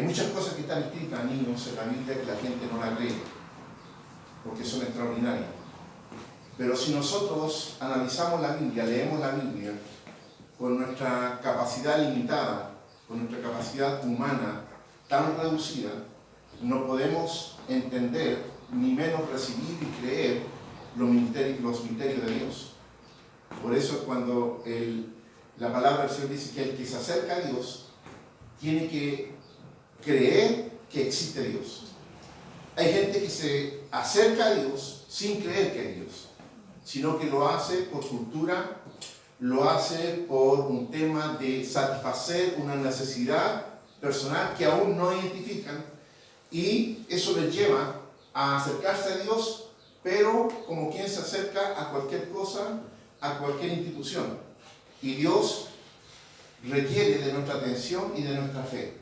muchas cosas que están escritas, niños, en la Biblia que la gente no la cree, porque son extraordinarias. Pero si nosotros analizamos la Biblia, leemos la Biblia, con nuestra capacidad limitada, con nuestra capacidad humana tan reducida, no podemos entender, ni menos recibir y creer los misterios de Dios. Por eso cuando la palabra del Señor dice que el que se acerca a Dios tiene que creer que existe Dios. Hay gente que se acerca a Dios sin creer que hay Dios, sino que lo hace por cultura, lo hace por un tema de satisfacer una necesidad personal que aún no identifican, y eso les lleva a acercarse a Dios, pero como quien se acerca a cualquier cosa, a cualquier institución. Y Dios requiere de nuestra atención y de nuestra fe.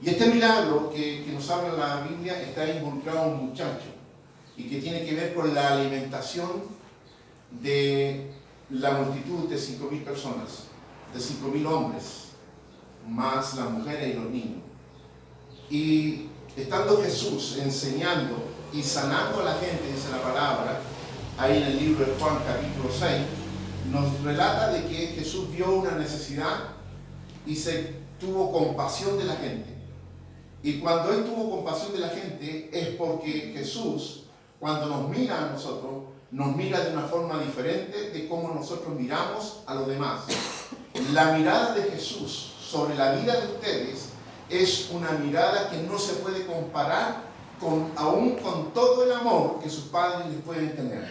Y este milagro que nos habla la Biblia está involucrado un muchacho, y que tiene que ver con la alimentación de la multitud de 5.000 personas, de 5.000 hombres, más las mujeres y los niños. Y estando Jesús enseñando y sanando a la gente, dice la palabra, ahí en el libro de Juan capítulo 6, nos relata de que Jesús vio una necesidad y se tuvo compasión de la gente. Y cuando Él tuvo compasión de la gente es porque Jesús, cuando nos mira a nosotros, nos mira de una forma diferente de cómo nosotros miramos a los demás. La mirada de Jesús sobre la vida de ustedes es una mirada que no se puede comparar aún con todo el amor que sus padres les pueden tener.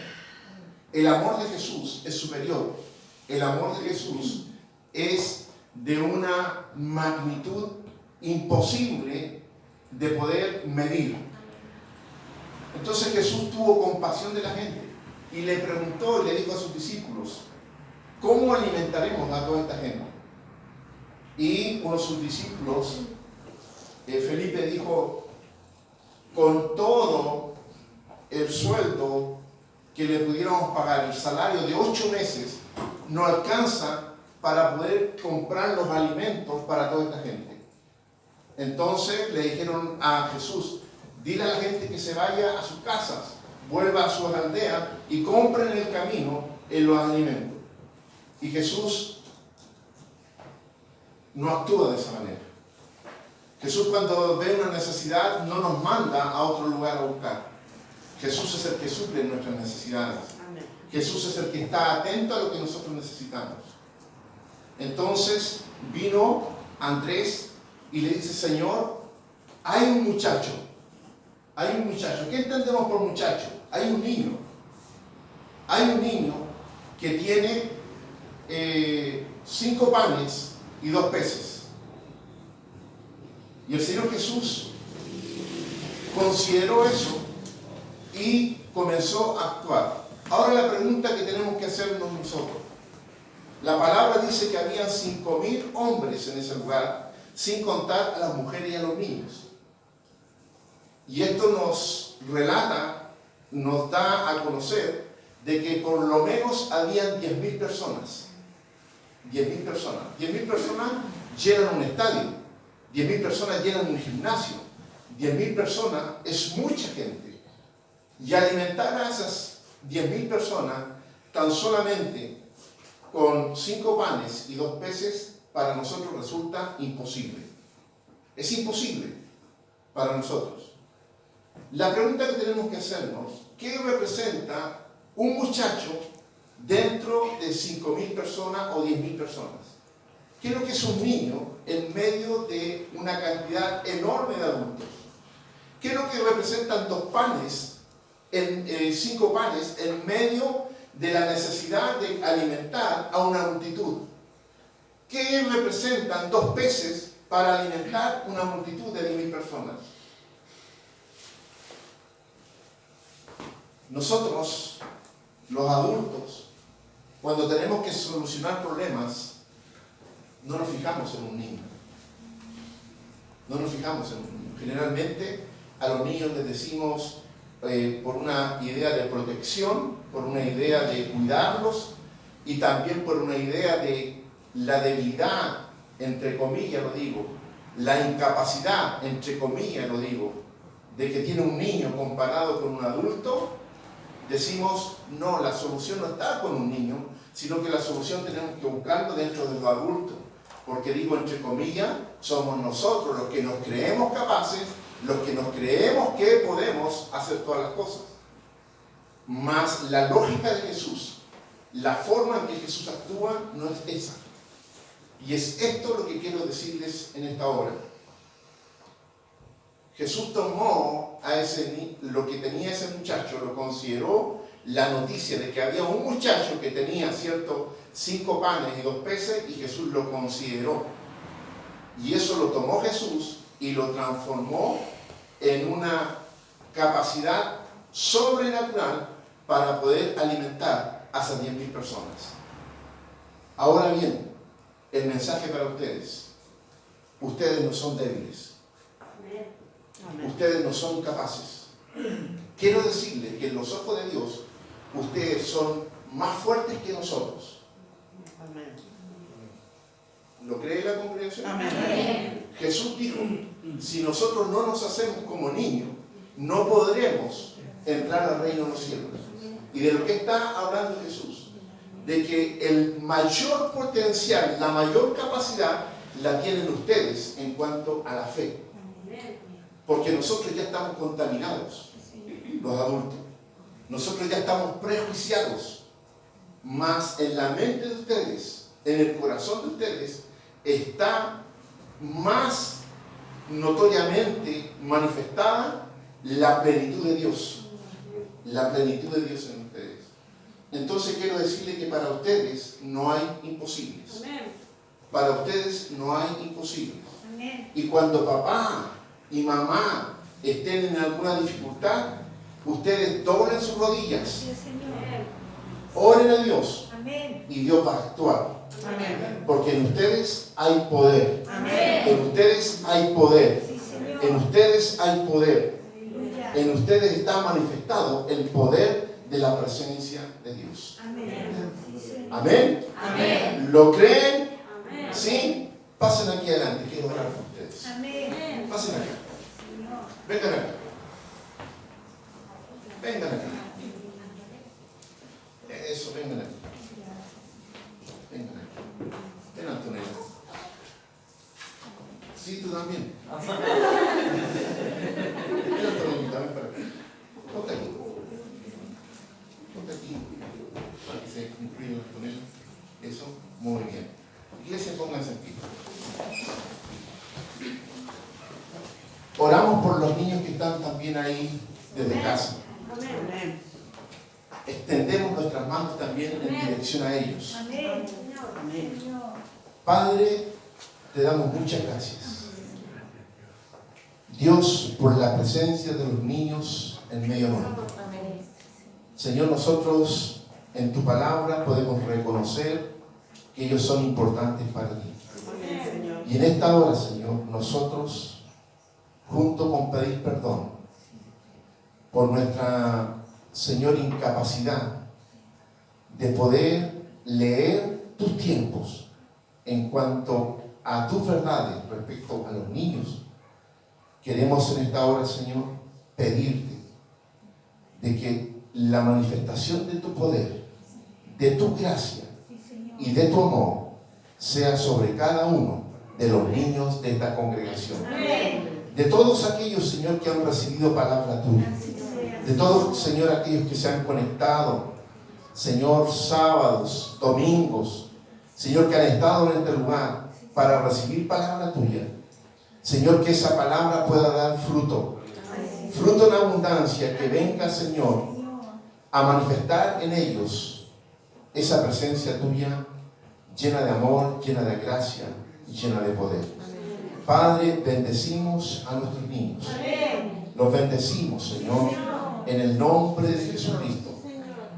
El amor de Jesús es superior. El amor de Jesús es de una magnitud imposible de poder medir. Entonces Jesús tuvo compasión de la gente y le preguntó y le dijo a sus discípulos: ¿cómo alimentaremos a toda esta gente? Y uno de sus discípulos, Felipe, dijo: con todo el sueldo que le pudiéramos pagar, el salario de 8 meses, no alcanza para poder comprar los alimentos para toda esta gente. Entonces le dijeron a Jesús: dile a la gente que se vaya a sus casas, vuelva a sus aldeas y compren en el camino los alimentos. Y Jesús no actúa de esa manera. Jesús, cuando ve una necesidad, no nos manda a otro lugar a buscar. Jesús es el que suple nuestras necesidades. Amén. Jesús es el que está atento a lo que nosotros necesitamos. Entonces vino Andrés y le dice: Señor, hay un muchacho. ¿Qué entendemos por muchacho? Hay un niño. Hay un niño que tiene 5 panes y 2 peces. Y el Señor Jesús consideró eso y comenzó a actuar. Ahora la pregunta que tenemos que hacernos nosotros. La palabra dice que habían 5.000 hombres en ese lugar, sin contar a las mujeres y a los niños. Y esto nos relata, nos da a conocer de que por lo menos habían 10.000 personas. 10.000 personas. 10.000 personas llenan un estadio. 10.000 personas llenan un gimnasio. 10.000 personas es mucha gente. Y alimentar a esas 10.000 personas tan solamente con 5 panes y 2 peces, para nosotros resulta imposible. Es imposible para nosotros. La pregunta que tenemos que hacernos: ¿qué representa un muchacho dentro de 5.000 personas o 10.000 personas? ¿Qué es lo que es un niño en medio de una cantidad enorme de adultos? ¿Qué es lo que representan 2 panes, 5 panes en medio de la necesidad de alimentar a una multitud? ¿Qué representan 2 peces para alimentar una multitud de 10.000 personas? Nosotros, los adultos, cuando tenemos que solucionar problemas, no nos fijamos en un niño. No nos fijamos en un niño. Generalmente a los niños les decimos, por una idea de protección, por una idea de cuidarlos, y también por una idea de la debilidad, entre comillas lo digo, la incapacidad, entre comillas lo digo, de que tiene un niño comparado con un adulto, decimos, no, la solución no está con un niño, sino que la solución tenemos que buscarlo dentro de los adultos. Porque digo, entre comillas, somos nosotros los que nos creemos capaces, los que nos creemos que podemos hacer todas las cosas. Mas la lógica de Jesús, la forma en que Jesús actúa, no es esa. Y es esto lo que quiero decirles en esta hora. Jesús tomó a lo que tenía ese muchacho, lo consideró la noticia de que había un muchacho que tenía, ¿cierto?, 5 panes y 2 peces, y Jesús lo consideró. Y eso lo tomó Jesús y lo transformó en una capacidad sobrenatural para poder alimentar a esas 10.000 personas. Ahora bien, el mensaje para ustedes. Ustedes no son débiles. Ustedes no son incapaces. Quiero decirles que en los ojos de Dios, ustedes son más fuertes que nosotros. Amén. ¿Lo cree la congregación? Amén. Jesús dijo, si nosotros no nos hacemos como niños, no podremos entrar al reino de los cielos. Y de lo que está hablando Jesús, de que el mayor potencial, la mayor capacidad, la tienen ustedes en cuanto a la fe. Porque nosotros ya estamos contaminados, los adultos. Nosotros ya estamos prejuiciados. Mas en la mente de ustedes, en el corazón de ustedes, está más notoriamente manifestada la plenitud de Dios. La plenitud de Dios en ustedes. Entonces quiero decirle que para ustedes no hay imposibles. Para ustedes no hay imposibles. Y cuando papá y mamá estén en alguna dificultad, ustedes doblen sus rodillas, oren a Dios y Dios va a actuar. Porque en ustedes hay poder. En ustedes hay poder. En ustedes hay poder. En ustedes está manifestado el poder de la presencia de Dios. Amén. ¿Lo creen? ¿Sí? Pasen aquí adelante, quiero orar con ustedes. Pasen acá. Vengan acá. Vengan acá. Eso, vengan acá. Vengan acá. Ven, Antonella. Sí, tú también. Ven, Antonella, ven para acá. Ponte aquí. Ponte aquí. Para que se incluya Antonella. Eso, muy bien. Iglesia, pónganse aquí. Oramos por los niños que están también ahí desde casa. Extendemos nuestras manos también en dirección a ellos. Padre, te damos muchas gracias. Dios, por la presencia de los niños en medio nuestro. Señor, nosotros en tu palabra podemos reconocer que ellos son importantes para ti. Y en esta hora, Señor, nosotros, junto con pedir perdón por nuestra, Señor, incapacidad de poder leer tus tiempos en cuanto a tus verdades respecto a los niños, queremos en esta hora, Señor, pedirte de que la manifestación de tu poder, de tu gracia y de tu amor sea sobre cada uno de los niños de esta congregación. De todos aquellos, Señor, que han recibido palabra tuya. De todos, Señor, aquellos que se han conectado, Señor, sábados, domingos, Señor, que han estado en este lugar para recibir palabra tuya. Señor, que esa palabra pueda dar fruto. Fruto en abundancia, que venga, Señor, a manifestar en ellos esa presencia tuya llena de amor, llena de gracia y llena de poder. Padre, bendecimos a nuestros niños. Los bendecimos, Señor, en el nombre de Jesucristo.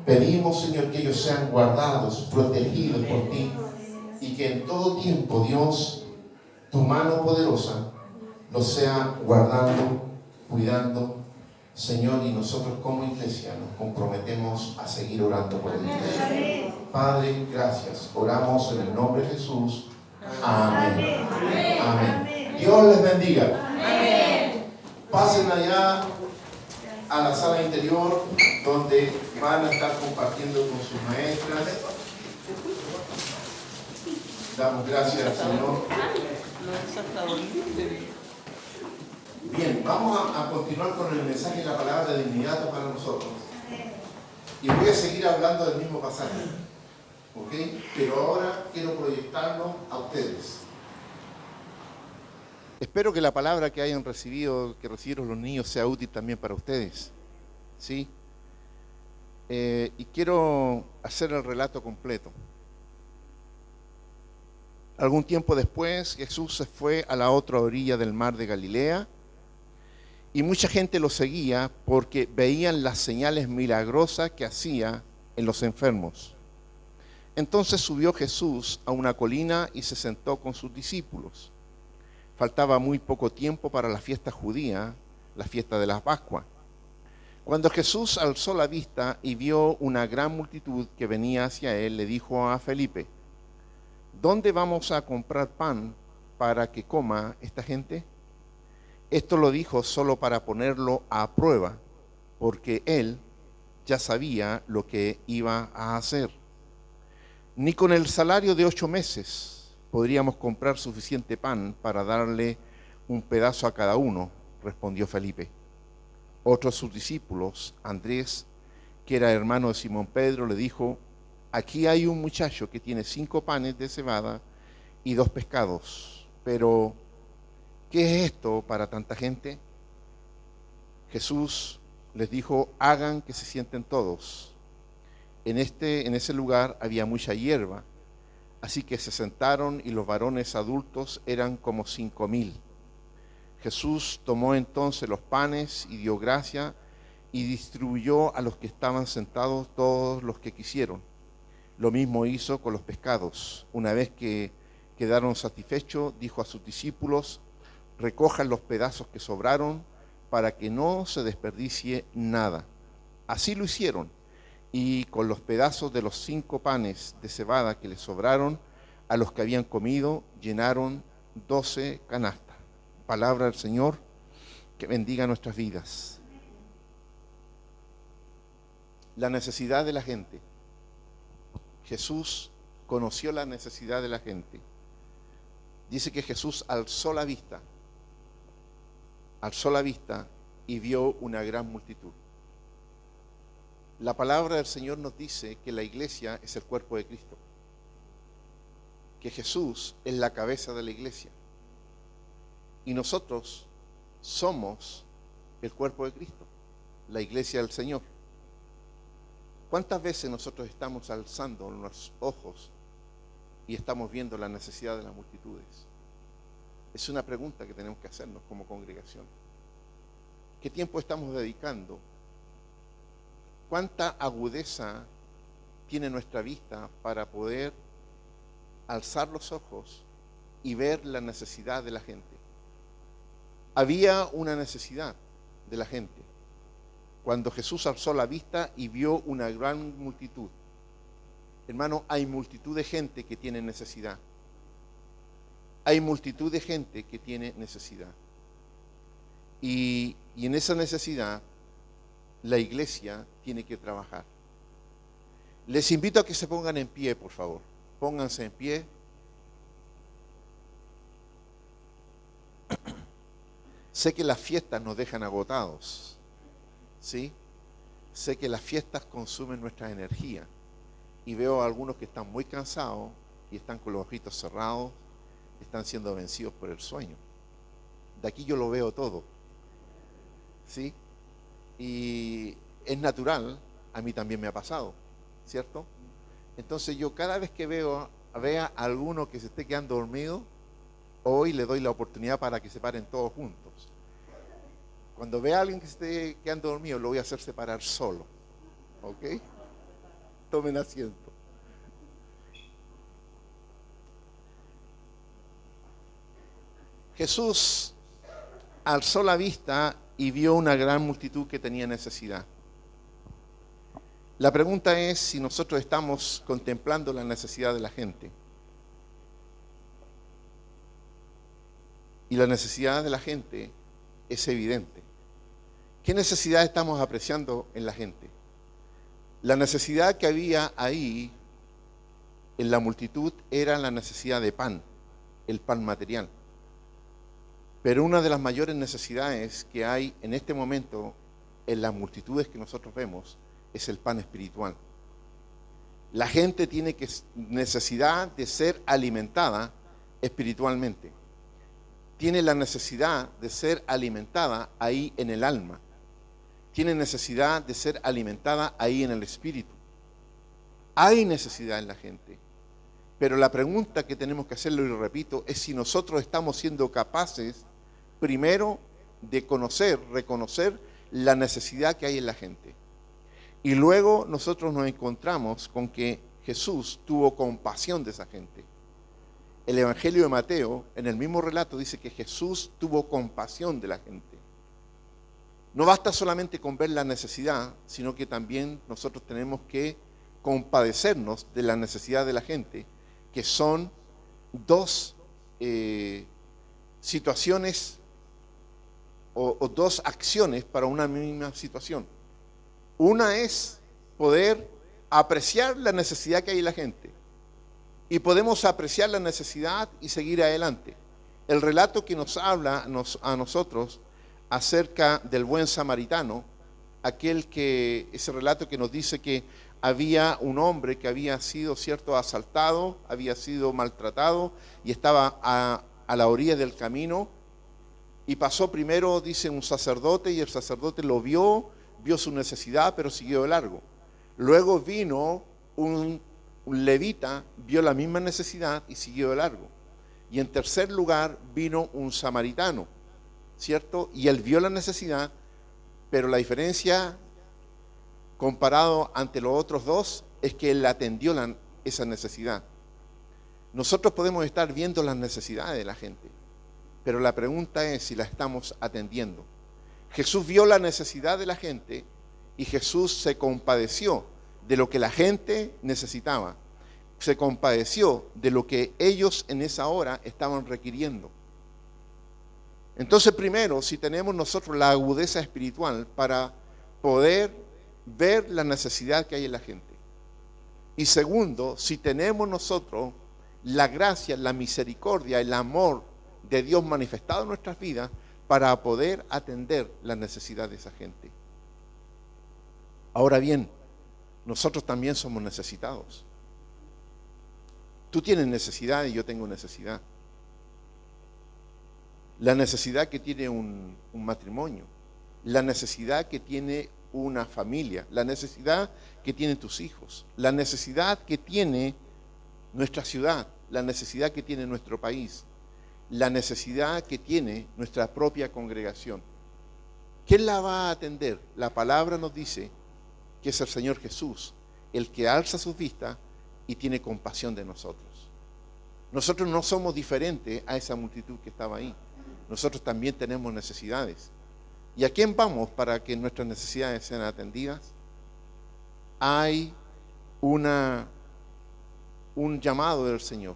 Pedimos, Señor, que ellos sean guardados, protegidos por ti, y que en todo tiempo, Dios, tu mano poderosa los sea guardando, cuidando, Señor, y nosotros como iglesia nos comprometemos a seguir orando por el iglesia. Padre, gracias. Oramos en el nombre de Jesús. Amén. Amén. Dios les bendiga. Amén. Pasen allá a la sala interior donde van a estar compartiendo con sus maestras. Damos gracias al Señor. Bien, vamos a continuar con el mensaje y la palabra de inmediato para nosotros. Y voy a seguir hablando del mismo pasaje. ¿Ok? Pero ahora quiero proyectarlo a ustedes. Espero que la palabra que hayan recibido, que recibieron los niños, sea útil también para ustedes. ¿Sí? Y quiero hacer el relato completo. Algún tiempo después, Jesús se fue a la otra orilla del mar de Galilea y mucha gente lo seguía porque veían las señales milagrosas que hacía en los enfermos. Entonces subió Jesús a una colina y se sentó con sus discípulos. Faltaba muy poco tiempo para la fiesta judía, la fiesta de la Pascua. Cuando Jesús alzó la vista y vio una gran multitud que venía hacia él, le dijo a Felipe: ¿dónde vamos a comprar pan para que coma esta gente? Esto lo dijo solo para ponerlo a prueba, porque él ya sabía lo que iba a hacer. Ni con el salario de 8 meses podríamos comprar suficiente pan para darle un pedazo a cada uno, respondió Felipe. Otro de sus discípulos, Andrés, que era hermano de Simón Pedro, le dijo: aquí hay un muchacho que tiene 5 panes de cebada y 2 pescados. Pero, ¿qué es esto para tanta gente? Jesús les dijo: hagan que se sienten todos. En ese lugar había mucha hierba, así que se sentaron y los varones adultos eran como 5,000. Jesús tomó entonces los panes y dio gracia y distribuyó a los que estaban sentados todos los que quisieron. Lo mismo hizo con los pescados. Una vez que quedaron satisfechos, dijo a sus discípulos: recojan los pedazos que sobraron para que no se desperdicie nada. Así lo hicieron, y con los pedazos de los 5 panes de cebada que les sobraron, a los que habían comido, llenaron 12 canastas. Palabra del Señor, que bendiga nuestras vidas. La necesidad de la gente. Jesús conoció la necesidad de la gente. Dice que Jesús alzó la vista y vio una gran multitud. La palabra del Señor nos dice que la iglesia es el cuerpo de Cristo, que Jesús es la cabeza de la iglesia y nosotros somos el cuerpo de Cristo, la iglesia del Señor. ¿Cuántas veces nosotros estamos alzando los ojos y estamos viendo la necesidad de las multitudes? Es una pregunta que tenemos que hacernos como congregación. ¿Qué tiempo estamos dedicando? ¿Cuánta agudeza tiene nuestra vista para poder alzar los ojos y ver la necesidad de la gente? Había una necesidad de la gente. Cuando Jesús alzó la vista y vio una gran multitud. Hermano, hay multitud de gente que tiene necesidad. Hay multitud de gente que tiene necesidad. Y en esa necesidad, la iglesia tiene que trabajar. Les invito a que se pongan en pie, por favor. Pónganse en pie. Sé que las fiestas nos dejan agotados, ¿sí? Sé que las fiestas consumen nuestra energía. Y veo a algunos que están muy cansados y están con los ojitos cerrados, están siendo vencidos por el sueño. De aquí yo lo veo todo, ¿sí? Y es natural, a mí también me ha pasado, ¿cierto? Entonces yo cada vez que vea a alguno que se esté quedando dormido, hoy le doy la oportunidad para que se paren todos juntos. Cuando vea a alguien que se esté quedando dormido, lo voy a hacer separar solo, ¿ok? Tomen asiento. Jesús alzó la vista y vio una gran multitud que tenía necesidad. La pregunta es si nosotros estamos contemplando la necesidad de la gente. y la necesidad de la gente es evidente. ¿Qué necesidad estamos apreciando en la gente? La necesidad que había ahí en la multitud era la necesidad de pan, el pan material. Pero una de las mayores necesidades que hay en este momento en las multitudes que nosotros vemos es el pan espiritual. La gente tiene necesidad de ser alimentada espiritualmente. Tiene la necesidad de ser alimentada ahí en el alma. Tiene necesidad de ser alimentada ahí en el espíritu. Hay necesidad en la gente. Pero la pregunta que tenemos que hacerlo, y lo repito, es si nosotros estamos siendo capaces, primero, de reconocer la necesidad que hay en la gente. Y luego nosotros nos encontramos con que Jesús tuvo compasión de esa gente. El Evangelio de Mateo, en el mismo relato, dice que Jesús tuvo compasión de la gente. No basta solamente con ver la necesidad, sino que también nosotros tenemos que compadecernos de la necesidad de la gente, que son dos situaciones o dos acciones para una misma situación. Una es poder apreciar la necesidad que hay en la gente. Y podemos apreciar la necesidad y seguir adelante. El relato que nos habla a nosotros acerca del buen samaritano, ese relato que nos dice que había un hombre que había sido, asaltado, había sido maltratado y estaba a la orilla del camino, y pasó primero, dice, un sacerdote, y el sacerdote lo vio su necesidad, pero siguió de largo. Luego vino un levita, vio la misma necesidad y siguió de largo. Y en tercer lugar vino un samaritano, ¿cierto? Y él vio la necesidad, pero la diferencia comparado ante los otros dos es que él atendió esa necesidad. Nosotros podemos estar viendo las necesidades de la gente, pero la pregunta es si la estamos atendiendo. Jesús vio la necesidad de la gente y Jesús se compadeció de lo que la gente necesitaba. Se compadeció de lo que ellos en esa hora estaban requiriendo. Entonces, primero, si tenemos nosotros la agudeza espiritual para poder ver la necesidad que hay en la gente. Y segundo, si tenemos nosotros la gracia, la misericordia, el amor de Dios manifestado en nuestras vidas para poder atender la necesidad de esa gente. Ahora bien, nosotros también somos necesitados. Tú tienes necesidad y yo tengo necesidad. La necesidad que tiene un matrimonio, la necesidad que tiene una familia, la necesidad que tienen tus hijos, la necesidad que tiene nuestra ciudad, la necesidad que tiene nuestro país, la necesidad que tiene nuestra propia congregación. ¿Quién la va a atender? La palabra nos dice que es el Señor Jesús, el que alza sus vistas y tiene compasión de nosotros. Nosotros no somos diferentes a esa multitud que estaba ahí. Nosotros también tenemos necesidades. ¿Y a quién vamos para que nuestras necesidades sean atendidas? Hay un llamado del Señor.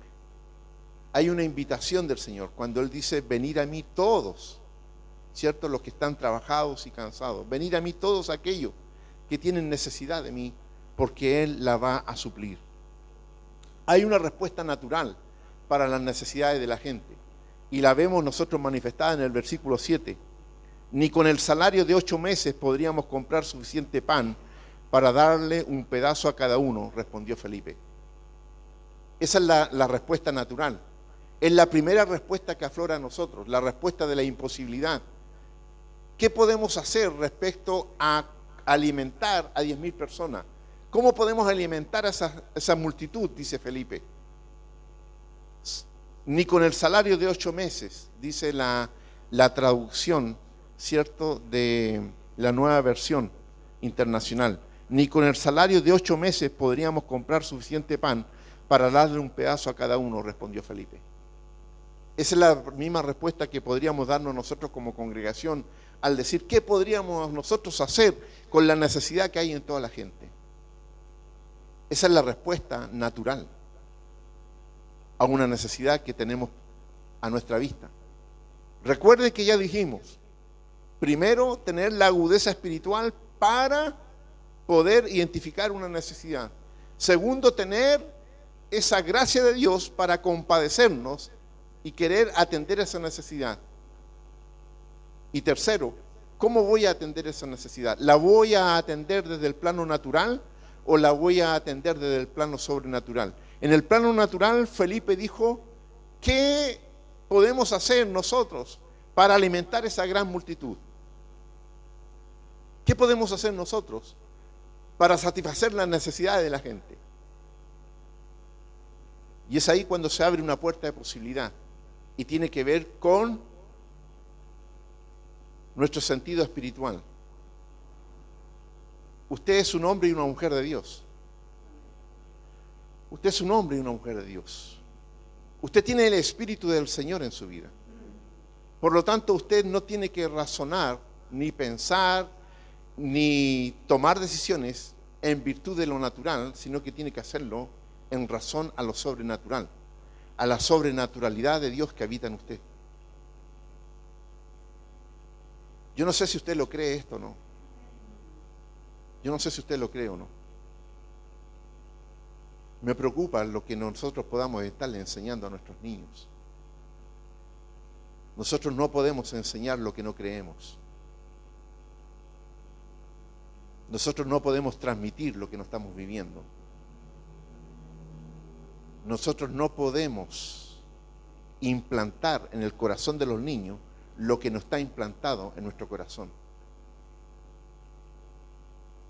Hay una invitación del Señor cuando Él dice: venid a mí todos, ¿cierto? Los que están trabajados y cansados. Venid a mí todos aquellos que tienen necesidad de mí, porque Él la va a suplir. Hay una respuesta natural para las necesidades de la gente, y la vemos nosotros manifestada en el versículo 7. Ni con el salario de 8 meses podríamos comprar suficiente pan para darle un pedazo a cada uno, respondió Felipe. Esa es la respuesta natural. Es la primera respuesta que aflora a nosotros, la respuesta de la imposibilidad. ¿Qué podemos hacer respecto a alimentar a 10.000 personas? ¿Cómo podemos alimentar a esa multitud? Dice Felipe. Ni con el salario de 8 meses, dice la traducción, ¿cierto?, de la Nueva Versión Internacional. Ni con el salario de 8 meses podríamos comprar suficiente pan para darle un pedazo a cada uno, respondió Felipe. Esa es la misma respuesta que podríamos darnos nosotros como congregación al decir: ¿qué podríamos nosotros hacer con la necesidad que hay en toda la gente? Esa es la respuesta natural a una necesidad que tenemos a nuestra vista. Recuerde que ya dijimos, primero tener la agudeza espiritual para poder identificar una necesidad. Segundo, tener esa gracia de Dios para compadecernos y querer atender esa necesidad. Y tercero, ¿cómo voy a atender esa necesidad? ¿La voy a atender desde el plano natural o la voy a atender desde el plano sobrenatural? En el plano natural, Felipe dijo, ¿qué podemos hacer nosotros para alimentar esa gran multitud? ¿Qué podemos hacer nosotros para satisfacer las necesidades de la gente? Y es ahí cuando se abre una puerta de posibilidad y tiene que ver con nuestro sentido espiritual. Usted es un hombre y una mujer de Dios. Usted es un hombre y una mujer de Dios. Usted tiene el Espíritu del Señor en su vida. Por lo tanto, usted no tiene que razonar, ni pensar, ni tomar decisiones en virtud de lo natural, sino que tiene que hacerlo en razón a lo sobrenatural, a la sobrenaturalidad de Dios que habita en usted. Yo no sé si usted lo cree esto o no. Yo no sé si usted lo cree o no. Me preocupa lo que nosotros podamos estarle enseñando a nuestros niños. Nosotros no podemos enseñar lo que no creemos. Nosotros no podemos transmitir lo que no estamos viviendo. Nosotros no podemos implantar en el corazón de los niños lo que no está implantado en nuestro corazón.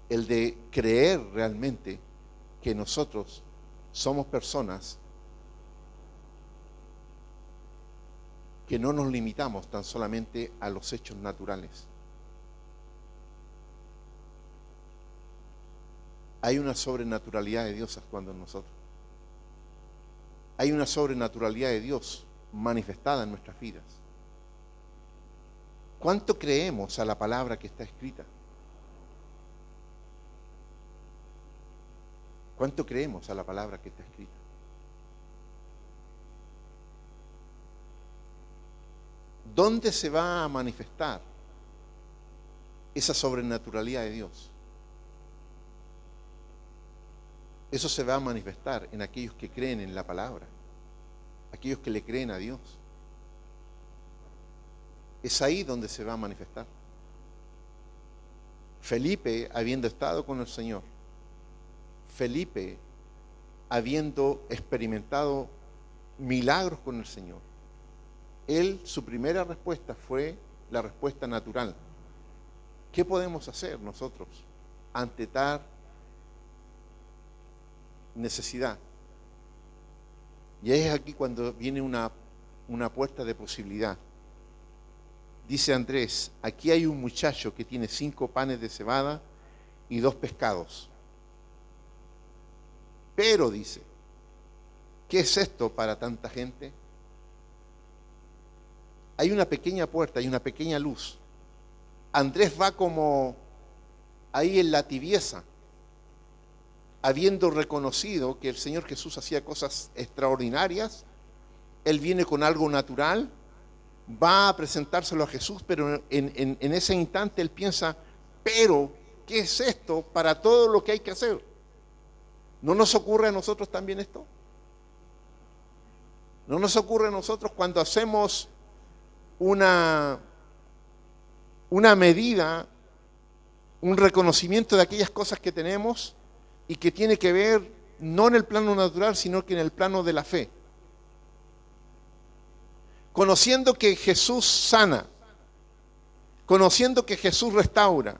El de creer realmente que nosotros somos personas que no nos limitamos tan solamente a los hechos naturales. Hay una sobrenaturalidad de Dios actuando en nosotros. Hay una sobrenaturalidad de Dios manifestada en nuestras vidas. ¿Cuánto creemos a la palabra que está escrita? ¿Cuánto creemos a la palabra que está escrita? ¿Dónde se va a manifestar esa sobrenaturalidad de Dios? Eso se va a manifestar en aquellos que creen en la palabra, aquellos que le creen a Dios. Es ahí donde se va a manifestar. Felipe, habiendo estado con el Señor, Felipe, habiendo experimentado milagros con el Señor, él, su primera respuesta fue la respuesta natural. ¿Qué podemos hacer nosotros ante tal necesidad? Y es aquí cuando viene una puerta de posibilidad. Dice Andrés, aquí hay un muchacho que tiene 5 panes de cebada y 2 pescados. Pero dice, ¿qué es esto para tanta gente? Hay una pequeña puerta, hay una pequeña luz. Andrés va como ahí en la tibieza, habiendo reconocido que el Señor Jesús hacía cosas extraordinarias. Él viene con algo natural, va a presentárselo a Jesús, pero en ese instante él piensa, pero, ¿qué es esto para todo lo que hay que hacer? ¿No nos ocurre a nosotros también esto? ¿No nos ocurre a nosotros cuando hacemos una medida, un reconocimiento de aquellas cosas que tenemos y que tiene que ver no en el plano natural, sino que en el plano de la fe? Conociendo que Jesús sana, conociendo que Jesús restaura,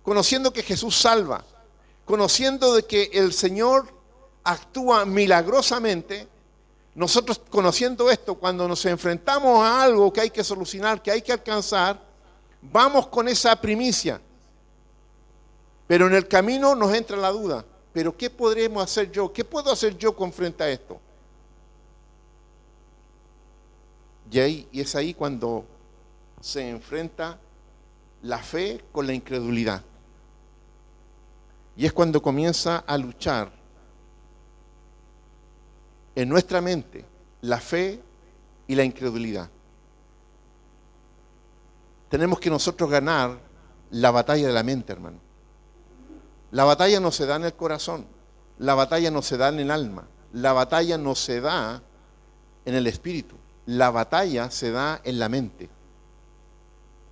conociendo que Jesús salva, conociendo de que el Señor actúa milagrosamente, nosotros conociendo esto, cuando nos enfrentamos a algo que hay que solucionar, que hay que alcanzar, vamos con esa primicia. Pero en el camino nos entra la duda, ¿pero qué podremos hacer yo? ¿Qué puedo hacer yo con frente a esto? Y es ahí cuando se enfrenta la fe con la incredulidad. Y es cuando comienza a luchar en nuestra mente la fe y la incredulidad. tenemos que nosotros ganar la batalla de la mente, hermano. La batalla no se da en el corazón, la batalla no se da en el alma, la batalla no se da en el espíritu, la batalla se da en la mente.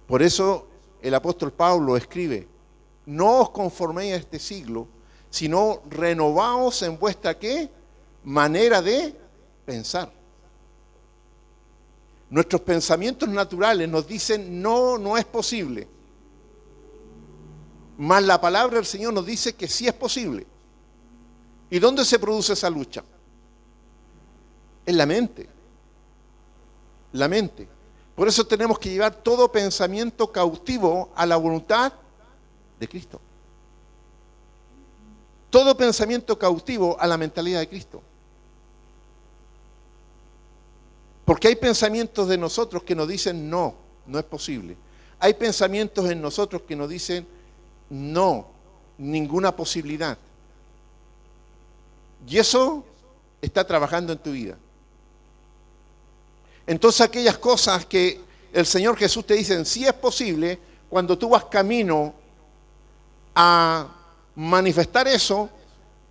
Por eso el apóstol Pablo escribe: no os conforméis a este siglo, sino renovaos en vuestra ¿qué? Manera de pensar. Nuestros pensamientos naturales nos dicen no, no es posible. Mas la palabra del Señor nos dice que sí es posible. ¿Y dónde se produce esa lucha? En la mente. La mente. Por eso tenemos que llevar todo pensamiento cautivo a la voluntad de Cristo. Todo pensamiento cautivo a la mentalidad de Cristo. Porque hay pensamientos de nosotros que nos dicen no, no es posible. Hay pensamientos en nosotros que nos dicen no, ninguna posibilidad. Y eso está trabajando en tu vida. Entonces aquellas cosas que el Señor Jesús te dice sí es posible, cuando tú vas camino a manifestar eso,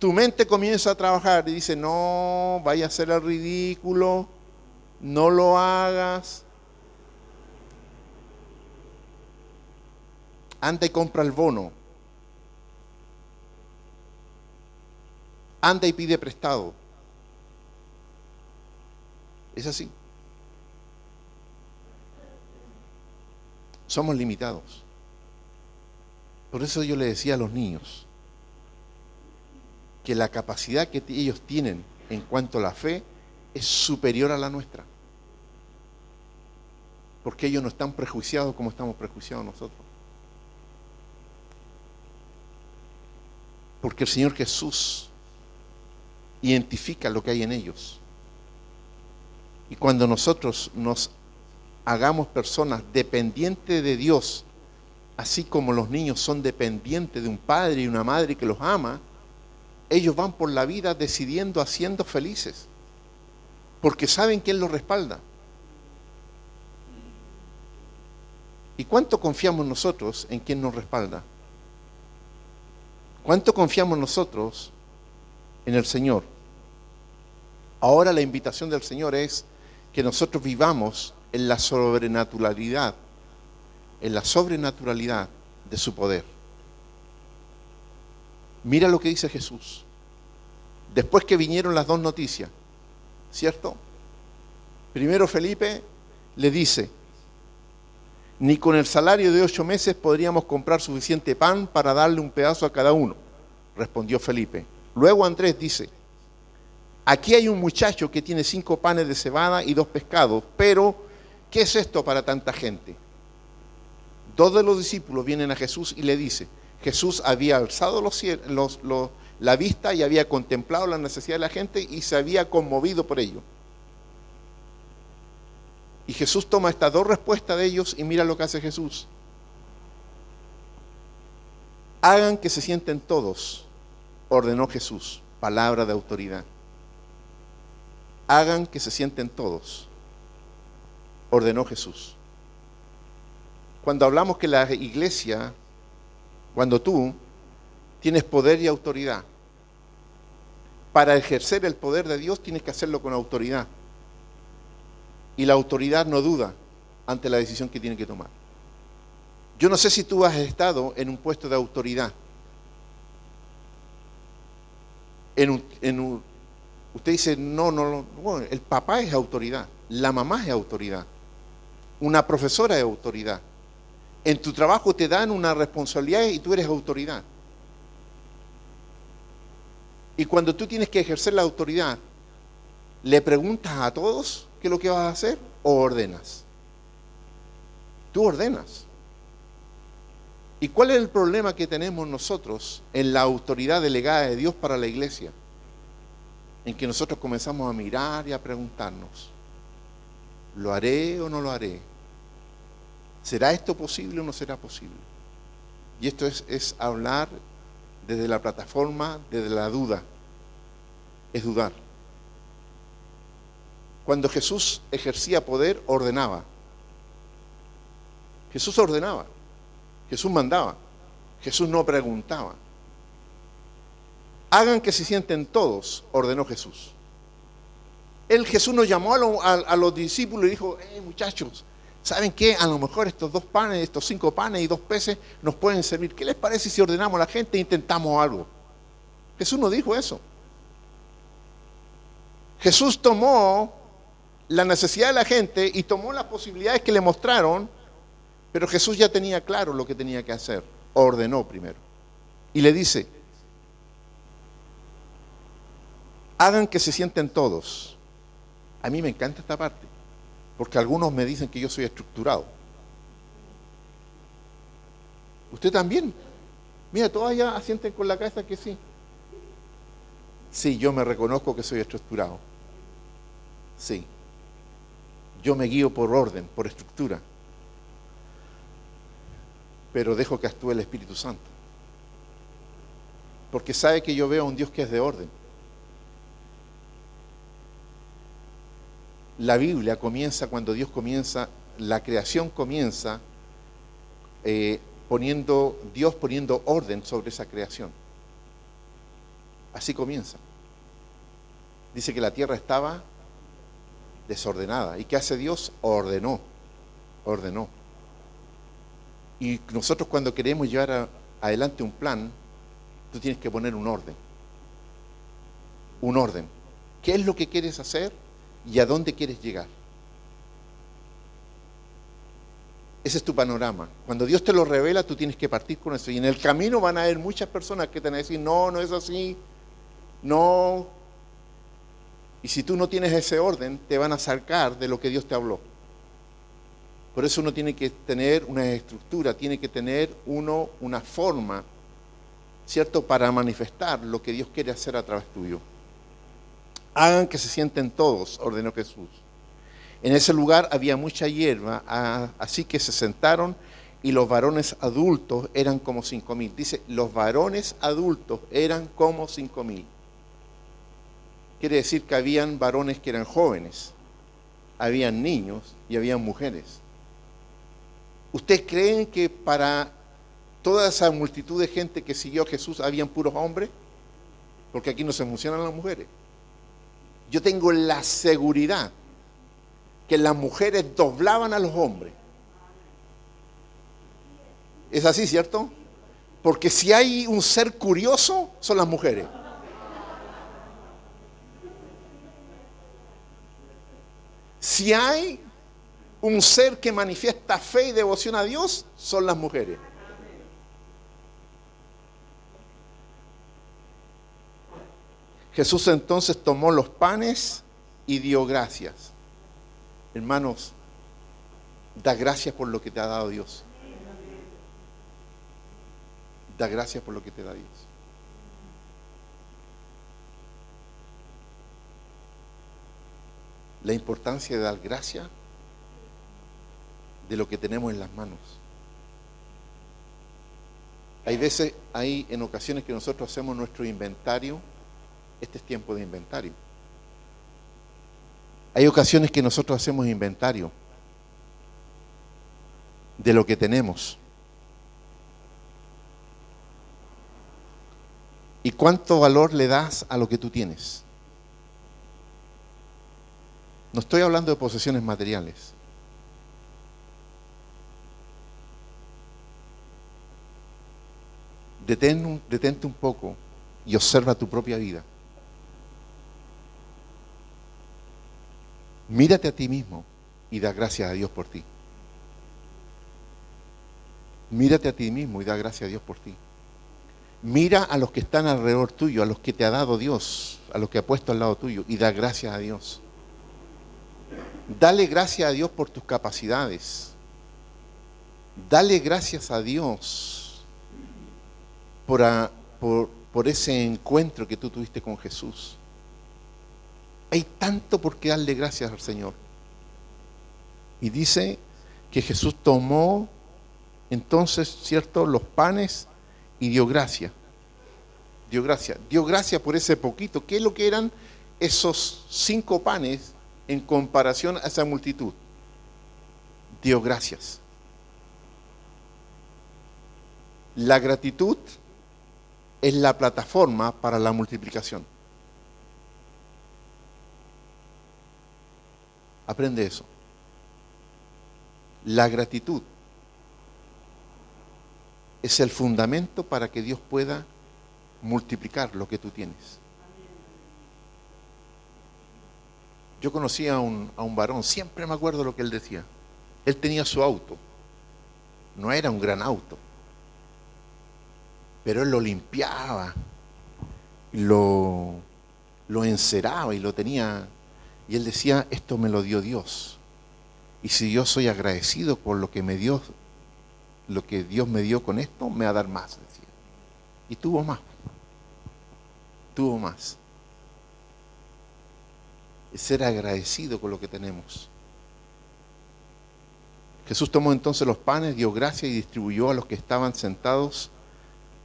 tu mente comienza a trabajar y dice: no, vaya a ser el ridículo, no lo hagas. Anda y compra el bono. Anda y pide prestado. Es así. Somos limitados. Por eso yo le decía a los niños que la capacidad que ellos tienen en cuanto a la fe es superior a la nuestra. Porque ellos no están prejuiciados como estamos prejuiciados nosotros. Porque el Señor Jesús identifica lo que hay en ellos. Y cuando nosotros nos hagamos personas dependientes de Dios, así como los niños son dependientes de un padre y una madre que los ama, ellos van por la vida decidiendo, haciendo felices, porque saben quién los respalda. ¿Y cuánto confiamos nosotros en quién nos respalda? ¿Cuánto confiamos nosotros en el Señor? Ahora la invitación del Señor es que nosotros vivamos en la sobrenaturalidad de su poder. Mira lo que dice Jesús. Después que vinieron las dos noticias, ¿cierto? Primero Felipe le dice: ni con el salario de 8 meses podríamos comprar suficiente pan para darle un pedazo a cada uno, respondió Felipe. Luego Andrés dice: aquí hay un muchacho que tiene 5 panes de cebada y 2 pescados, pero ¿qué es esto para tanta gente? 2 de los discípulos vienen a Jesús y le dicen: Jesús había alzado la vista y había contemplado la necesidad de la gente y se había conmovido por ello. Y Jesús toma estas 2 respuestas de ellos y mira lo que hace Jesús. Hagan que se sienten todos, ordenó Jesús, palabra de autoridad. Hagan que se sienten todos, ordenó Jesús. Cuando hablamos que la iglesia, cuando tú tienes poder y autoridad, para ejercer el poder de Dios tienes que hacerlo con autoridad. Y la autoridad no duda ante la decisión que tiene que tomar. Yo no sé si tú has estado en un puesto de autoridad. Usted dice: no, bueno, el papá es autoridad, la mamá es autoridad, una profesora es autoridad. En tu trabajo te dan una responsabilidad y tú eres autoridad. Y cuando tú tienes que ejercer la autoridad, ¿le preguntas a todos qué es lo que vas a hacer o ordenas? Tú ordenas. ¿Y cuál es el problema que tenemos nosotros en la autoridad delegada de Dios para la iglesia? En que nosotros comenzamos a mirar y a preguntarnos: ¿lo haré o no lo haré? ¿Será esto posible o no será posible? Y esto es hablar desde la plataforma, desde la duda. Es dudar. Cuando Jesús ejercía poder, ordenaba. Jesús ordenaba, Jesús mandaba, Jesús no preguntaba. Hagan que se sienten todos, ordenó Jesús. Jesús nos llamó a los discípulos y dijo, muchachos, ¿saben qué? A lo mejor estos 2 panes, estos 5 panes y 2 peces nos pueden servir. ¿Qué les parece si ordenamos a la gente e intentamos algo? Jesús no dijo eso. Jesús tomó la necesidad de la gente y tomó las posibilidades que le mostraron, pero Jesús ya tenía claro lo que tenía que hacer. Ordenó primero. Y le dice, hagan que se sienten todos. A mí me encanta esta parte, porque algunos me dicen que yo soy estructurado. Usted también. Mira, todos allá asienten con la cabeza que sí. Sí, yo me reconozco que soy estructurado. Sí. Yo me guío por orden, por estructura. Pero dejo que actúe el Espíritu Santo. Porque sabe que yo veo a un Dios que es de orden. La Biblia comienza cuando Dios comienza, la creación comienza Dios poniendo orden sobre esa creación. Así comienza. Dice que la tierra estaba desordenada. ¿Y qué hace Dios? Ordenó. Y nosotros cuando queremos llevar adelante un plan, tú tienes que poner un orden. Un orden. ¿Qué es lo que quieres hacer y a dónde quieres llegar? Ese es tu panorama. Cuando Dios te lo revela, tú tienes que partir con eso. Y en el camino van a haber muchas personas que te van a decir, no, no es así, no. Y si tú no tienes ese orden, te van a sacar de lo que Dios te habló. Por eso uno tiene que tener una estructura, tiene que tener una forma, ¿cierto?, para manifestar lo que Dios quiere hacer a través tuyo. Hagan que se sienten todos, ordenó Jesús. En ese lugar había mucha hierba, así que se sentaron y los varones adultos eran como 5,000. Dice, los varones adultos eran como 5,000. Quiere decir que habían varones que eran jóvenes, habían niños y habían mujeres. ¿Ustedes creen que para toda esa multitud de gente que siguió a Jesús habían puros hombres? Porque aquí no se mencionan las mujeres. Yo tengo la seguridad que las mujeres doblaban a los hombres. ¿Es así, cierto? Porque si hay un ser curioso, son las mujeres. Si hay un ser que manifiesta fe y devoción a Dios, son las mujeres. Jesús entonces tomó los panes y dio gracias. Hermanos, da gracias por lo que te ha dado Dios. Da gracias por lo que te da Dios. La importancia de dar gracias de lo que tenemos en las manos. Hay en ocasiones que nosotros hacemos nuestro inventario. Este es tiempo de inventario. Hay ocasiones que nosotros hacemos inventario de lo que tenemos. ¿Y cuánto valor le das a lo que tú tienes? No estoy hablando de posesiones materiales. Detente un poco y observa tu propia vida. Mírate a ti mismo y da gracias a Dios por ti. Mírate a ti mismo y da gracias a Dios por ti. Mira a los que están alrededor tuyo, a los que te ha dado Dios, a los que ha puesto al lado tuyo y da gracias a Dios. Dale gracias a Dios por tus capacidades. Dale gracias a Dios por ese encuentro que tú tuviste con Jesús. Hay tanto por qué darle gracias al Señor. Y dice que Jesús tomó entonces, ¿cierto?, los panes y dio gracia. Dio gracia. Dio gracia por ese poquito. ¿Qué es lo que eran esos 5 panes en comparación a esa multitud? Dio gracias. La gratitud es la plataforma para la multiplicación. Aprende eso. La gratitud es el fundamento para que Dios pueda multiplicar lo que tú tienes. Yo conocí a un varón, siempre me acuerdo lo que él decía. Él tenía su auto. No era un gran auto, pero él lo limpiaba, lo enceraba y lo tenía. Y él decía, esto me lo dio Dios. Y si yo soy agradecido por lo que me dio, lo que Dios me dio con esto, me va a dar más, decía. Y tuvo más. Tuvo más. Es ser agradecido con lo que tenemos. Jesús tomó entonces los panes, dio gracia y distribuyó a los que estaban sentados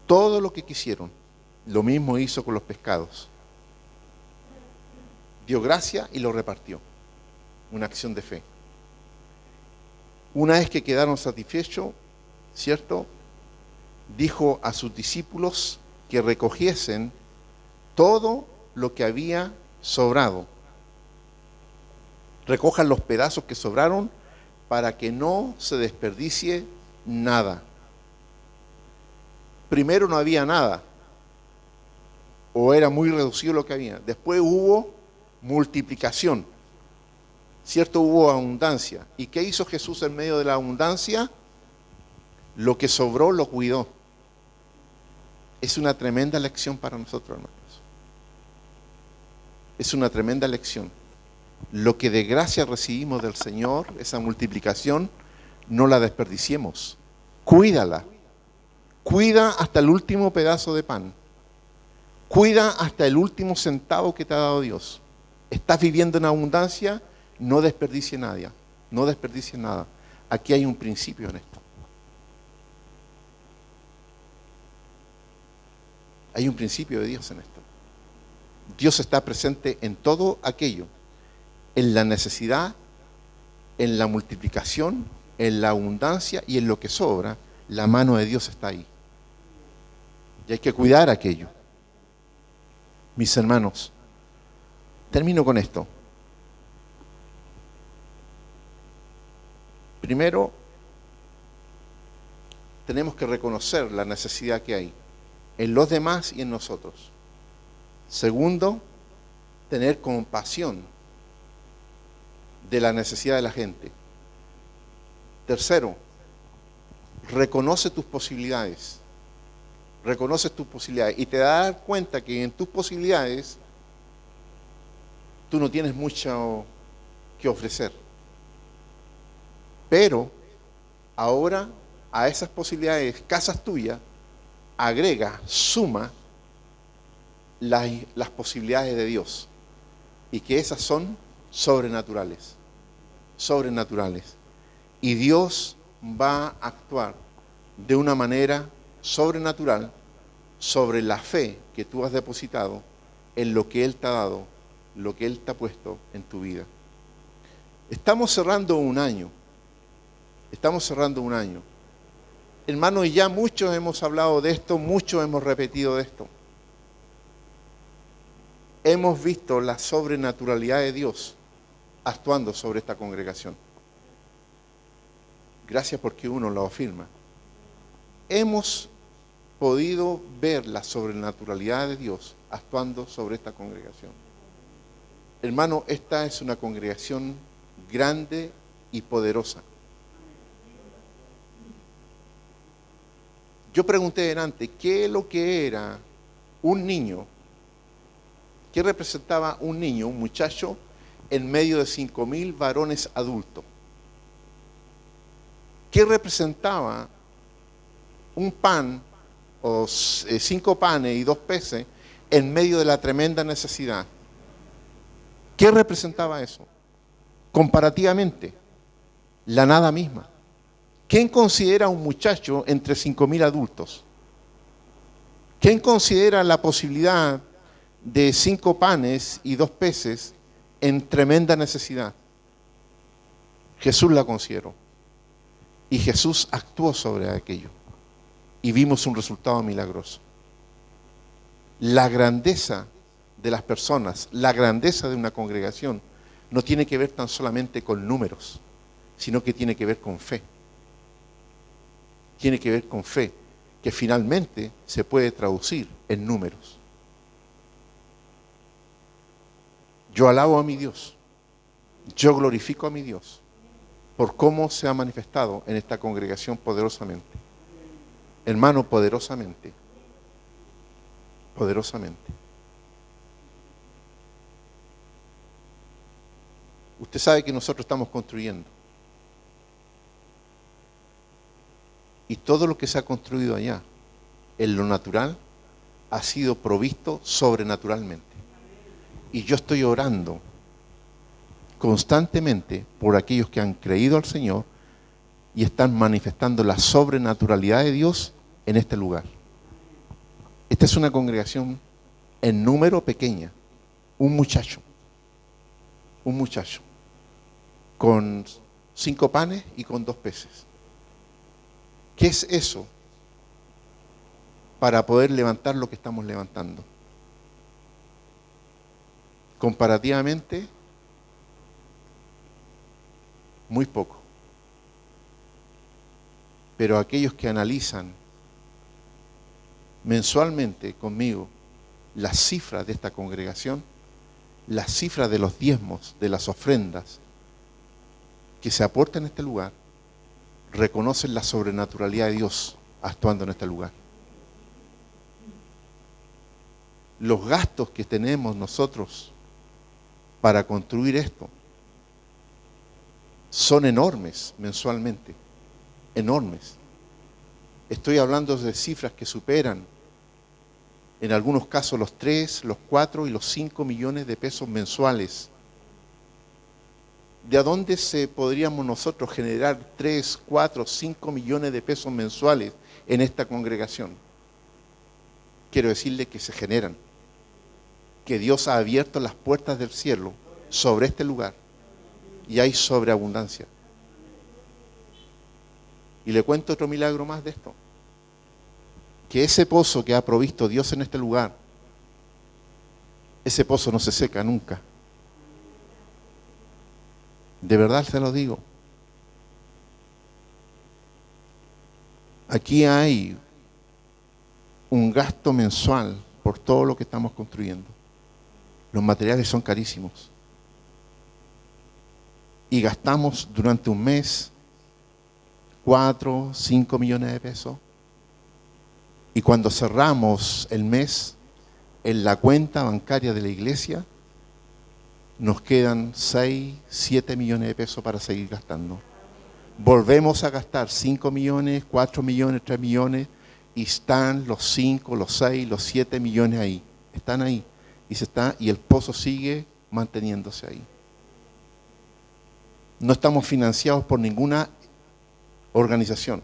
todo lo que quisieron. Lo mismo hizo con los pescados. Dio gracia y lo repartió. Una acción de fe. Una vez que quedaron satisfechos, ¿cierto? Dijo a sus discípulos que recogiesen todo lo que había sobrado. Recojan los pedazos que sobraron para que no se desperdicie nada. Primero no había nada, o era muy reducido lo que había. Después hubo multiplicación, ¿cierto? Hubo abundancia. ¿Y qué hizo Jesús en medio de la abundancia? Lo que sobró lo cuidó. Es una tremenda lección para nosotros, hermanos. Es una tremenda lección. Lo que de gracia recibimos del Señor, esa multiplicación, no la desperdiciemos. Cuídala. Cuida hasta el último pedazo de pan. Cuida hasta el último centavo que te ha dado Dios. ¿Estás viviendo en abundancia? No desperdicie nada. No desperdicie nada. Aquí hay un principio en esto. Hay un principio de Dios en esto. Dios está presente en todo aquello. En la necesidad, en la multiplicación, en la abundancia y en lo que sobra, la mano de Dios está ahí. Y hay que cuidar aquello. Mis hermanos, termino con esto. Primero, tenemos que reconocer la necesidad que hay en los demás y en nosotros. Segundo, tener compasión de la necesidad de la gente. Tercero, reconoce tus posibilidades. Reconoces tus posibilidades y te das cuenta que en tus posibilidades tú no tienes mucho que ofrecer. Pero ahora a esas posibilidades escasas tuyas agrega, suma las posibilidades de Dios, y que esas son sobrenaturales. Sobrenaturales. Y Dios va a actuar de una manera sobrenatural sobre la fe que tú has depositado en lo que Él te ha dado, lo que Él te ha puesto en tu vida. Estamos cerrando un año. Estamos cerrando un año. Hermanos, ya muchos hemos hablado de esto, muchos hemos repetido de esto. Hemos visto la sobrenaturalidad de Dios actuando sobre esta congregación. Gracias porque uno lo afirma. Hemos podido ver la sobrenaturalidad de Dios actuando sobre esta congregación. Hermano, esta es una congregación grande y poderosa. Yo pregunté delante, ¿qué es lo que era un niño? ¿Qué representaba un niño, un muchacho, en medio de 5.000 varones adultos? ¿Qué representaba un pan o 5 panes y 2 peces en medio de la tremenda necesidad? ¿Qué representaba eso? Comparativamente, la nada misma. ¿Quién considera un muchacho entre 5.000 adultos? ¿Quién considera la posibilidad de 5 panes y 2 peces en tremenda necesidad? Jesús la consideró. Y Jesús actuó sobre aquello. y vimos un resultado milagroso. La grandeza de las personas, la grandeza de una congregación, no tiene que ver tan solamente con números, sino que tiene que ver con fe. Tiene que ver con fe, que finalmente se puede traducir en números. Yo alabo a mi Dios, yo glorifico a mi Dios por cómo se ha manifestado en esta congregación poderosamente. Hermano, poderosamente. Poderosamente. Usted sabe que nosotros estamos construyendo. Y todo lo que se ha construido allá, en lo natural, ha sido provisto sobrenaturalmente. Y yo estoy orando constantemente por aquellos que han creído al Señor y están manifestando la sobrenaturalidad de Dios en este lugar. Esta es una congregación en número pequeña. Un muchacho, con 5 panes y con 2 peces. ¿Qué es eso para poder levantar lo que estamos levantando? Comparativamente, muy poco. Pero aquellos que analizan mensualmente conmigo las cifras de esta congregación, las cifras de los diezmos, de las ofrendas que se aportan en este lugar, reconocen la sobrenaturalidad de Dios actuando en este lugar. Los gastos que tenemos nosotros para construir esto son enormes mensualmente, enormes. Estoy hablando de cifras que superan en algunos casos los 3, los 4 y los 5 millones de pesos mensuales. ¿De dónde podríamos nosotros generar 3, 4, 5 millones de pesos mensuales en esta congregación? Quiero decirle que se generan, que Dios ha abierto las puertas del cielo sobre este lugar y hay sobreabundancia. Y le cuento otro milagro más de esto. Que ese pozo que ha provisto Dios en este lugar, ese pozo no se seca nunca. De verdad se lo digo. Aquí hay un gasto mensual por todo lo que estamos construyendo. Los materiales son carísimos. Y gastamos durante un mes 4, 5 millones de pesos. Y cuando cerramos el mes, en la cuenta bancaria de la iglesia, nos quedan 6, 7 millones de pesos para seguir gastando. Volvemos a gastar 5 millones, 4 millones, 3 millones, y están los 5, los 6, los 7 millones ahí. Están ahí. Y el pozo sigue manteniéndose ahí. No estamos financiados por ninguna organización.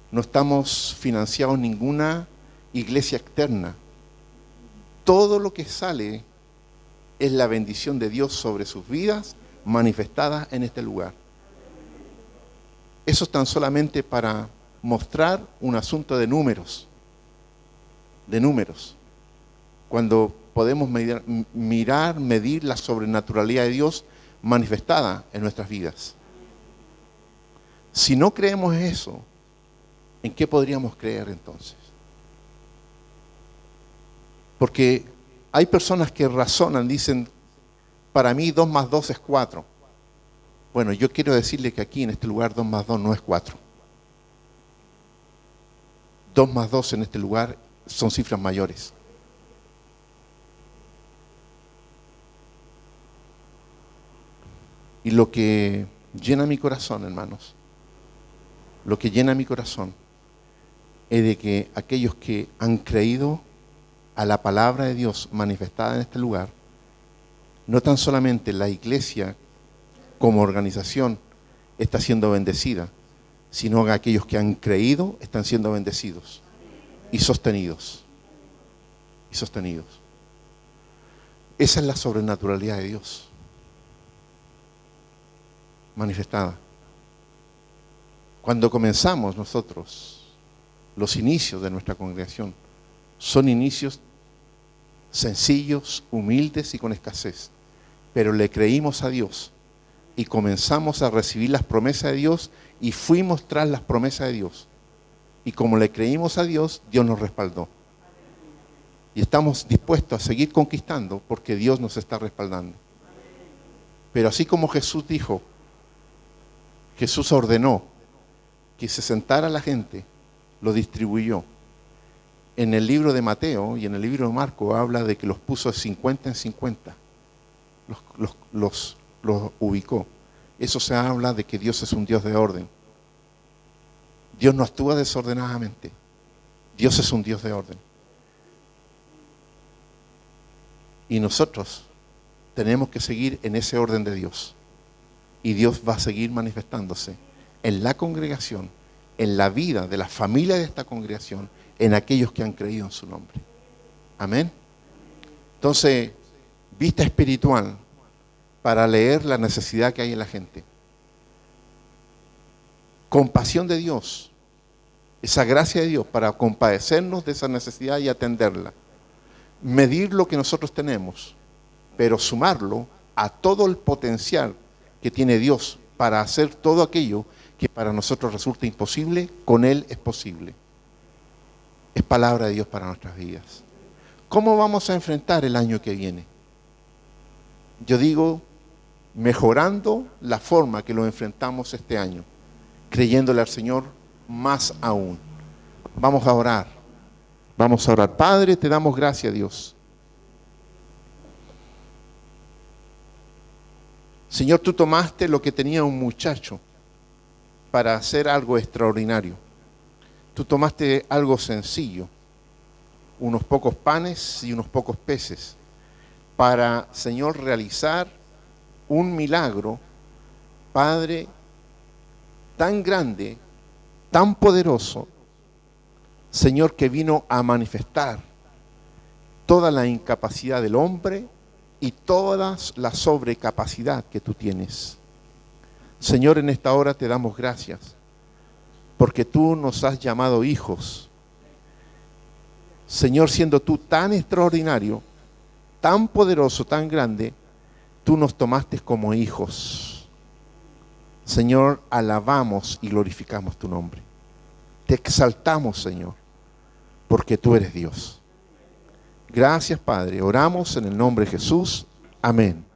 No estamos financiados en ninguna iglesia externa. Todo lo que sale es la bendición de Dios sobre sus vidas manifestada en este lugar. Eso es tan solamente para mostrar un asunto de números. De números. Cuando podemos medir la sobrenaturalidad de Dios manifestada en nuestras vidas. Si no creemos eso, ¿en qué podríamos creer entonces? Porque hay personas que razonan, dicen, para mí 2 más 2 es 4. Bueno, yo quiero decirle que aquí en este lugar 2 más 2 no es 4. 2 más 2 en este lugar son cifras mayores. Y lo que llena mi corazón, hermanos, lo que llena mi corazón es de que aquellos que han creído a la palabra de Dios manifestada en este lugar, no tan solamente la iglesia como organización está siendo bendecida, sino que aquellos que han creído están siendo bendecidos y sostenidos. Y sostenidos. Esa es la sobrenaturalidad de Dios manifestada. Cuando comenzamos nosotros los inicios de nuestra congregación son inicios sencillos, humildes y con escasez. Pero le creímos a Dios y comenzamos a recibir las promesas de Dios y fuimos tras las promesas de Dios. Y como le creímos a Dios, Dios nos respaldó. Y estamos dispuestos a seguir conquistando porque Dios nos está respaldando. Pero así como Jesús dijo, Jesús ordenó que se sentara la gente, lo distribuyó. En el libro de Mateo y en el libro de Marco habla de que los puso de 50 en 50. Los ubicó. Eso se habla de que Dios es un Dios de orden. Dios no actúa desordenadamente. Dios es un Dios de orden. Y nosotros tenemos que seguir en ese orden de Dios. Y Dios va a seguir manifestándose en la congregación, en la vida de la familia de esta congregación, en aquellos que han creído en su nombre. Amén. Entonces, vista espiritual para leer la necesidad que hay en la gente. Compasión de Dios, esa gracia de Dios para compadecernos de esa necesidad y atenderla. Medir lo que nosotros tenemos, pero sumarlo a todo el potencial que tiene Dios para hacer todo aquello que para nosotros resulta imposible, con Él es posible. Es palabra de Dios para nuestras vidas. ¿Cómo vamos a enfrentar el año que viene? Yo digo, mejorando la forma que lo enfrentamos este año, creyéndole al Señor más aún. Vamos a orar. Vamos a orar. Padre, te damos gracias, Dios. Señor, tú tomaste lo que tenía un muchacho para hacer algo extraordinario. Tú tomaste algo sencillo, unos pocos panes y unos pocos peces, para, Señor, realizar un milagro, Padre, tan grande, tan poderoso, Señor, que vino a manifestar toda la incapacidad del hombre y toda la sobrecapacidad que tú tienes. Señor, en esta hora te damos gracias, porque tú nos has llamado hijos. Señor, siendo tú tan extraordinario, tan poderoso, tan grande, tú nos tomaste como hijos. Señor, alabamos y glorificamos tu nombre. Te exaltamos, Señor, porque tú eres Dios. Gracias, Padre. Oramos en el nombre de Jesús. Amén.